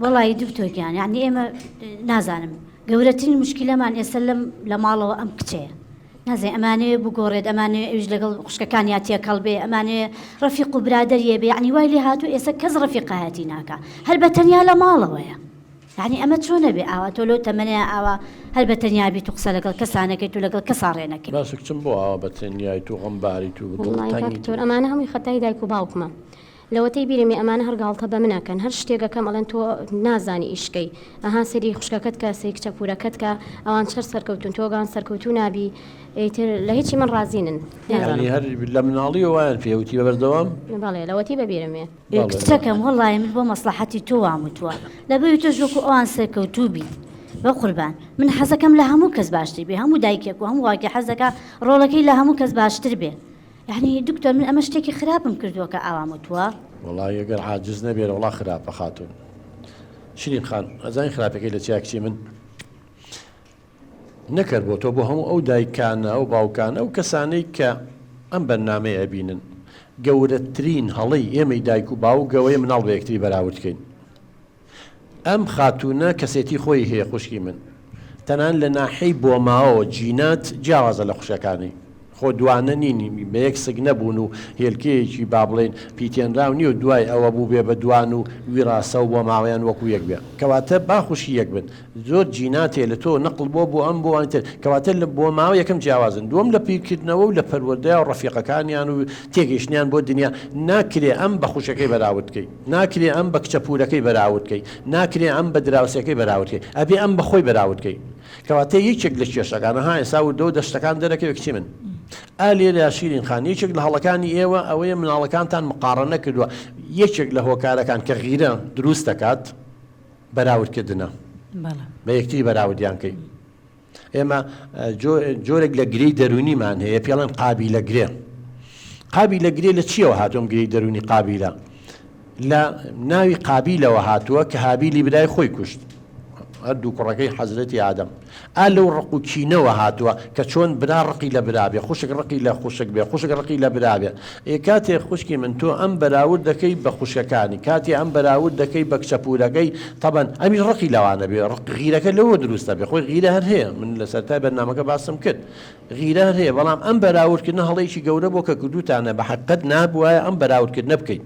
والله دكتور يعني إما نازانم قورتين مشكلة ما نسلم لماله أم كتير نازي أمانة بقورد أمانة يجلق خشك كان ياتي قلبي أمانة رفيق برادر يبي يعني ويلي هاتو إيسا كز رفيقة هاتيناكا هل بتنيا لماله ويا يعني أما شو نبي أو تلو تمنيا أو هل بتنيا بتقصلك الكسانة كي تلقى الكسارينك باسك تنبوها بتنيا تو غنباري تو والله دكتور أمانة هم يخطي دايكو باوكما لو تيبيري مي أمانة هرقالتها بمنا كان هرشتيقا كامل أنتو نازاني إشكي أها سري خشكاكتكا سيكتا فوراكتكا أوان شر سركوتون توغان سركوتو نابي إيتر لهيتشي من رازينن يعني هر لمنالي وين فيه وتيبه بردوام بالله لو تيبا بيرمي كتكم والله من بمصلحتي تو عمتوا لبي تجوكو أوان سركوتو بي بقربان من حزكم لها مو كسباشتري بي همو دايكيك وهمو واقع حزكا رولكي لها مو كسباشتري بي يعني دكتور من أمشتكي خراب مكردوك أوامتوا والله يقر عاجز نبي والله خراب خاتون شيرين خان أزاين خرابك إلى تياكسي من نكر بوتو بهم أو دايكان أو باوكان أو كسانيك أم برنامج أبينن جورترين هلي إمي دايكو باو جوي من البيكتري براوتكين أم خاتونا كسيتي خوي هي خوشكي من تنان لنا حيب وماو جينات جاوز لخشكاني خۆ دوانە نینی بە یەک سگ نەبوون و هێلکەیەکی با بڵێن پیتێنراو نیە و دوای ئەوە بوو بێ بە دوان و ویراسە و بۆ ماوەیان وەکو یەک بێ کەواتە باخوشی یەک بن زۆر جیناتێ لە تۆ نەقڵ بۆ ئەم بۆوانتر کەواتە بۆ ماوە یەکەم جیاوازن دووەم لە پیرکردنەوە و لە پەروەردەیە و ڕەفیقەکانیان و تێگەیشتنیان بۆ دنیا ناکرێ ئەم بە خوشەکەی بەراوردکەی ناکرێ ئەم بە کچەپورەکەی بەراوردکەی ناکرێ ئەم بە دراوسەکەی بەراوردکەی ئەبێ ئەم بەخۆی بەراوردکەی کەواتە یەکێک لە کێشەکانە ها ئێستا و دۆ دەشتەکان دەرەکەوێ کچی من ئالێرە شیرین خان یەکێک لە هەڵەکانی ئێوە ئەوەیە مناڵەکانتان مقارنە کردووە یەکێک لە هۆکارەکان کە غیرە دروست دەکات بەراوردکردنە بە یەکتری بەراوردیانکەی ئێمە جۆرێک لە گرەی دەرونیمان هەیە پێڵێن قابیلە گرێ قابیلە گرێ لە چیەوە هاتووەم گرەی دەرونی قابیلە لە ناوی قابیلەوە هاتووە کە هابیلی برای خۆی کوشت هەردوو کوڕەکەی حەزرەتی ئادەم لەو ڕق و کینەوە هاتووە کە چۆن برا ڕقی لە برابێ خوشک ڕقی لە خوشک بێ خوشک ڕقی لە برابێ کاتێ خوشکی من تۆ ئەم بەراورد دەکەی بە خوشەکانی کاتی ئەم بەراورد دەکەی بە کچەپورەکەی تەبەن ئەمیش ڕقی لەوانە بێ ڕق غیرەکە لەوە دروستە بێ خۆی غیرە هەر هەیە من لە سەرتای بەرنامەکە باسم کرد غیرە هەر هەیە بەڵام ئەم بەراوردکردنە هەڵەیەکی گەورە بۆ کە کردوتانە بە حەقیقەت نابوایە ئەم بەراوردکردنە بکەیت